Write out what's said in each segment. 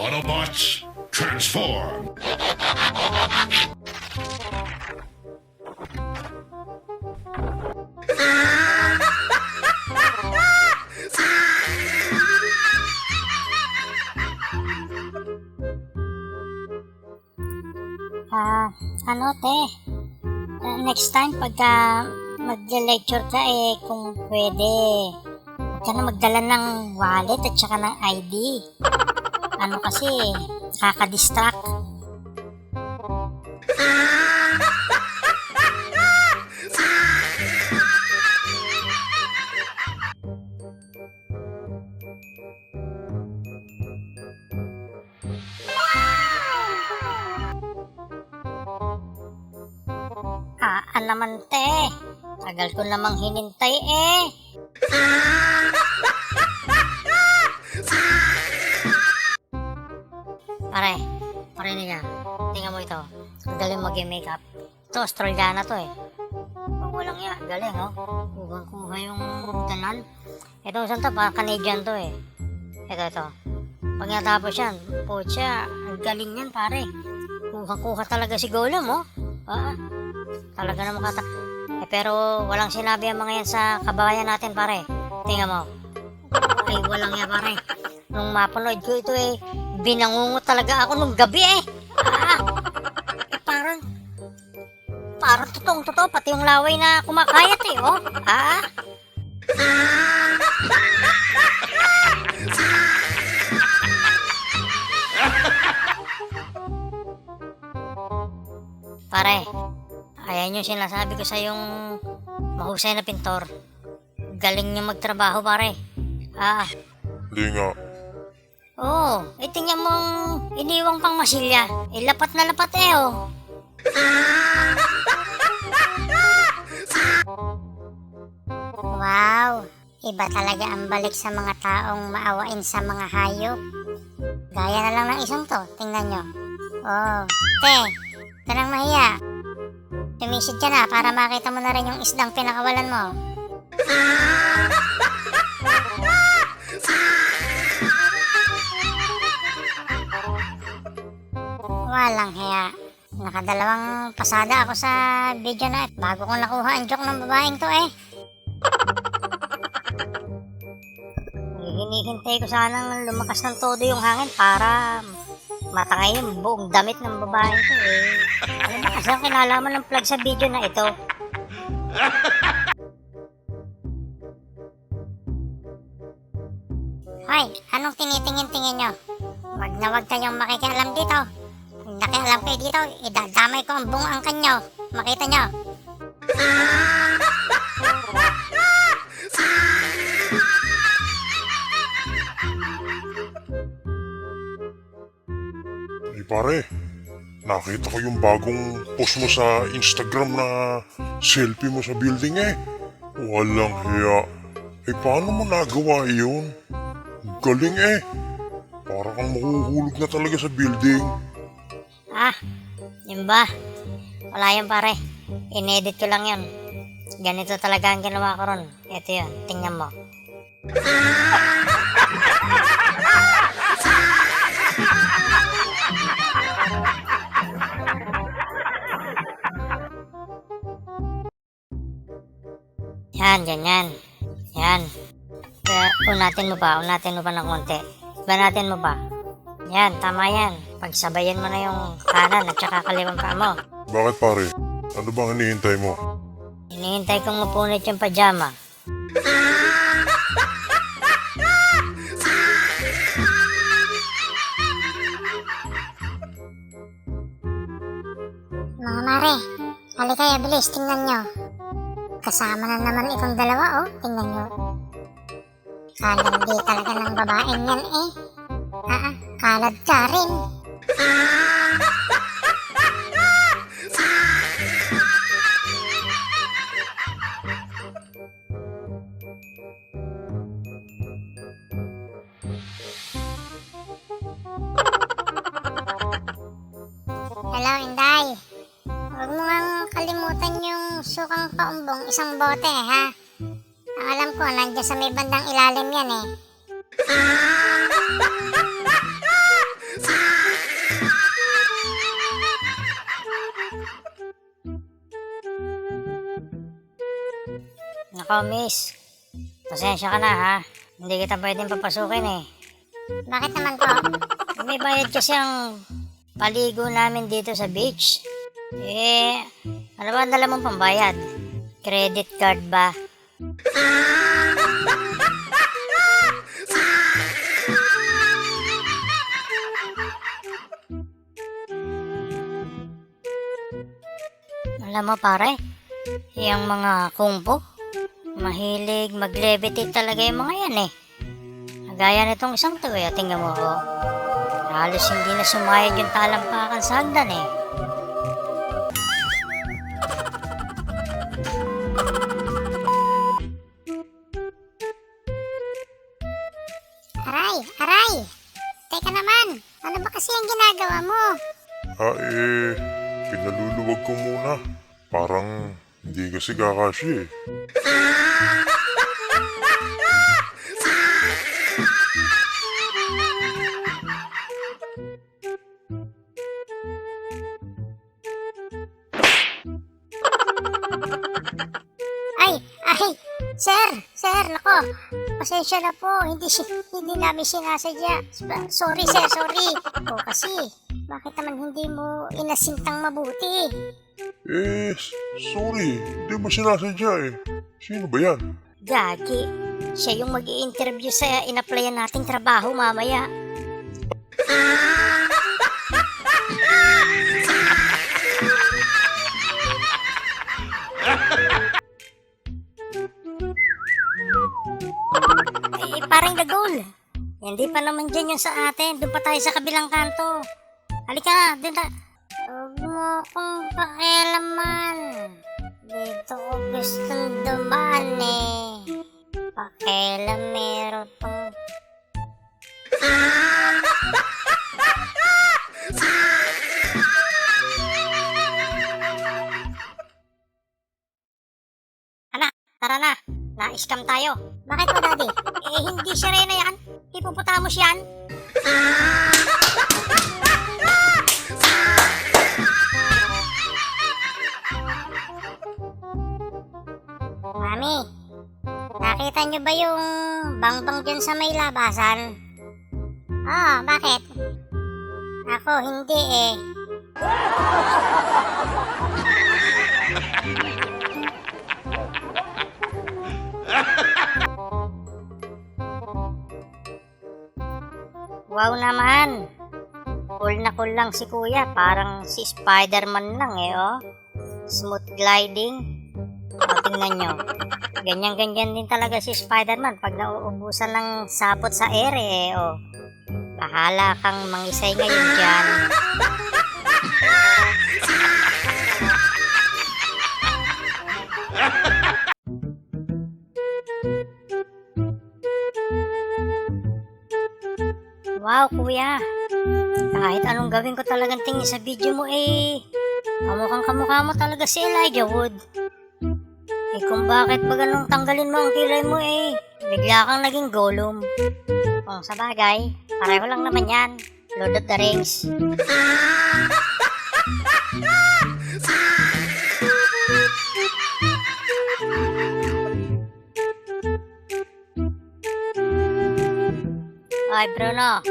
Autobots, transform! Ano te? Next time pagka mag-lecture ka kung pwede, huwag ka na magdala ng wallet at saka ng ID. Ano kasi, nakaka-distract. Naman te, tagal ko namang hinintay Pare niya, tingnan mo ito. Ang galing mag-makeup. Ito, Australiana to Pag walang galing kuha yung tanan. Ito, saan to? Canadian to Ito. Pag natapos yan, pucha, ang galing yan pare. Kuha talaga si Golem talaga na makata. Pero walang sinabi ang mga yan sa kababayan natin pare. Tingnan mo. Walang yan pare. Nung mapanood ko ito binangungot talaga ako nung gabi parang totoong-totoo pati yung laway na kumakayat Pare, ayan yung sinasabi ko sa yung mahusay na pintor. Galing niya magtrabaho pare. Hindi nga. Tingnan mong iniwang pang masilya. Lapat na lapat Wow, iba talaga ang balik sa mga taong maawain sa mga hayop. Gaya na lang ng isang to, tingnan nyo. Te, tanang mahiya. Tumisid ka na para makita mo na rin yung isdang pinakawalan mo. Walang hiya. Nakadalawang pasada ako sa video na bago ko nakuha ang joke ng babaeng to Hinihintay ko sanang lumakas ng todo yung hangin para matangay yung buong damit ng babaeng to Ano ba kasi ang kinalaman ng plug sa video na ito? Hoy, anong tinitingin-tingin nyo? Wag na wag kayong makikialam dito. Kung nakialam kayo dito, idadamay ko ang buong angkan nyo. Makita nyo. Pare, nakita ko yung bagong post mo sa Instagram na selfie mo sa building Walang hiya. Paano mo nagawa yun? Galing Para kang mahuhulog na talaga sa building. Yun ba? Wala yan pare. Inedit ko lang yun. Ganito talaga ang ginawa ko ron. Ito yun, tingnan mo. Yan, ganyan. Yan. Unatin mo pa ng konti. Banatin mo pa. Yan, tama yan. Pagsabayan mo na yung kanan at saka kaliwang paa mo. Bakit pare? Ano bang hinihintay mo? Hinihintay kong mapunit yung pajama. Mga mare, halikaya bilis, tingnan nyo. Kasama na naman itong dalawa tingnan nyo. Kalandi talaga ng babaeng yan kalad ka rin. Hello, Inday. Huwag mo ngang kalimutan yung sukang paumbong, isang bote Ang alam ko, nandiyan sa may bandang ilalim yan Nako, miss. Pasensya ka na, ha? Hindi kita pwedeng papasukin, eh. Bakit naman po? May bayad kasi ang paligo namin dito sa beach. Eh, ano ba ang dala mong pambayad? Credit card ba? Alam mo pare, yung mga kungpo, mahilig mag-levitate talaga yung mga yan eh. Gaya nitong isang to eh, tingnan mo ko. Halos hindi na sumayad yung talampakan sa hagdan eh. Aray, aray! Teka naman, ano ba kasi ang ginagawa mo? Pinaluluwag ko muna. Parang hindi kasi kakasya eh. Ay, sir, nako. Pasensya na po, hindi namin sinasadya. Sorry, sir, sorry. O kasi, bakit naman hindi mo inasintang mabuti? Sorry. Hindi mo sinasadya eh. Sino ba yan? Gagi, siya yung mag-i-interview sa in-applyan nating trabaho mamaya. Parang the goal. Hindi pa naman dyan yung sa atin. Doon pa tayo sa kabilang kanto. Halika, doon na. Huwag mo kong pakialaman. Dito ko gustong dumaan eh. Pakialam meron tong... Anak, tara na. Na-scam tayo. Bakit po, Daddy? Hindi siya rin na yan. Hipopotamos yan. Mami, nakita niyo ba yung bangbang dyan sa may labasan? Oo, bakit? Ako, hindi eh. Wow naman. Cool na cool lang si kuya. Parang si Spider-Man lang eh, oh. Smooth gliding. O, tingnan nyo. Ganyan-ganyan din talaga si Spider-Man pag nauubusan ng sapot sa ere eh, oh. Bahala kang mangisay ngayon dyan. Wow, kuya. Kahit anong gawin ko talagang tingin sa video mo eh. Kamukhang-kamukha mo talaga si Elijah Wood. Eh kung bakit ba ganun tanggalin mo ang kilay mo eh. Bigla kang naging Gollum. Kung sa bagay, pareho lang naman yan. Lord of the Rings. Oy Bruno,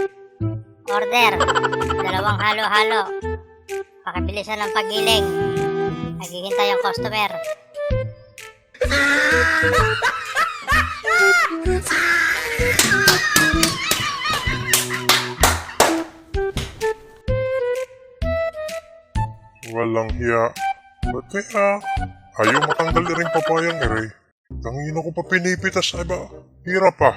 order. 2 halo-halo. Pakibilisan ng paggiling. Naghihintay ang customer. Walang hiya. Ba't kaya ayaw matanggal na rin papayang ere? Tangina ko pa pinipitas ay ba? Hirap pa.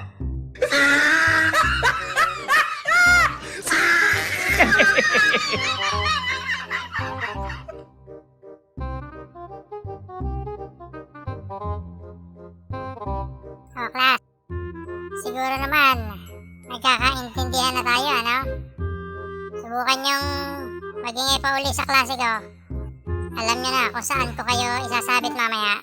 O, class. Siguro naman, nagkakaintindihan na tayo, ano? Subukan niyong magingay pa uli sa klase ko. Alam niyo na kung saan ko kayo isasabit mamaya.